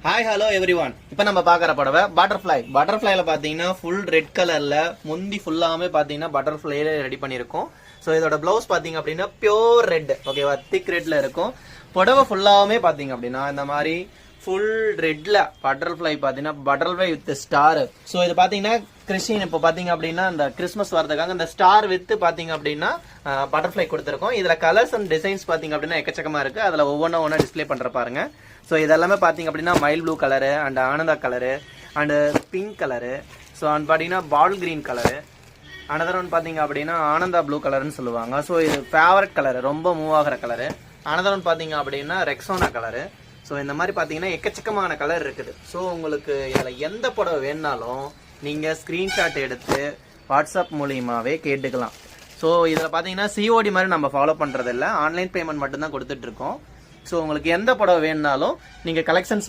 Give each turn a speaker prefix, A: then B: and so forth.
A: Hi hello every one. இப்போ நம்ம பார்க்குற புடவை பட்டர்ஃப்ளைல பார்த்தீங்கன்னா ஃபுல் ரெட் கலரில் முந்தி ஃபுல்லாமே பார்த்தீங்கன்னா பட்டர்ஃப்ளைல ரெடி பண்ணியிருக்கோம். ஸோ இதோட ப்ளவுஸ் பார்த்தீங்க அப்படின்னா பியோர் ரெட், ஓகேவா, திக் ரெட்ல இருக்கும். புடவை ஃபுல்லாமே பார்த்தீங்க அப்படின்னா இந்த மாதிரி ஃபுல் ரெட்ல பட்டர்ஃப்ளை பார்த்தீங்கன்னா பட்டர்ஃப்ளை வித் ஸ்டார். ஸோ இது பார்த்தீங்கன்னா கிறிஸ்டின் இப்போ பார்த்தீங்க அப்படின்னா இந்த கிறிஸ்மஸ் வரதுக்காக இந்த ஸ்டார் வித் பார்த்தீங்க அப்படின்னா பட்டர்ஃப்ளை கொடுத்துருக்கோம். இதில் கலர்ஸ் அண்ட் டிசைன்ஸ் பார்த்தீங்க அப்படின்னா எக்கச்சக்கமாக இருக்குது. அதில் ஒவ்வொன்றா டிஸ்பிளே பண்ணுற பாருங்க. ஸோ இதெல்லாமே பார்த்தீங்க அப்படின்னா mile blue colour and Ananda colour and pink colour. So and பார்த்தீங்கன்னா பால் கிரீன் கலரு. அனதர் ஒன் பார்த்தீங்க அப்படின்னா ஆனந்தா ப்ளூ கலர்னு சொல்லுவாங்க. ஸோ இது ஃபேவரட் கலரு, ரொம்ப மூவ் ஆகிற கலரு. அனதர் ஒன் பார்த்தீங்க அப்படின்னா ரெக்ஸோனா கலரு. ஸோ இந்த மாதிரி பார்த்தீங்கன்னா எக்கச்சக்கமான கலர் இருக்குது. ஸோ உங்களுக்கு இதில் எந்த புடவை வேணுனாலும் நீங்கள் ஸ்க்ரீன்ஷாட் எடுத்து வாட்ஸ்அப் மூலியமாகவே கேட்டுக்கலாம். ஸோ இதில் பார்த்தீங்கன்னா சிஓடி மாதிரி நம்ம ஃபாலோ பண்ணுறதில்ல, ஆன்லைன் பேமெண்ட் மட்டும்தான் கொடுத்துட்ருக்கோம். ஸோ உங்களுக்கு எந்த புடவை வேணுனாலும் நீங்கள் கலெக்ஷன்ஸ்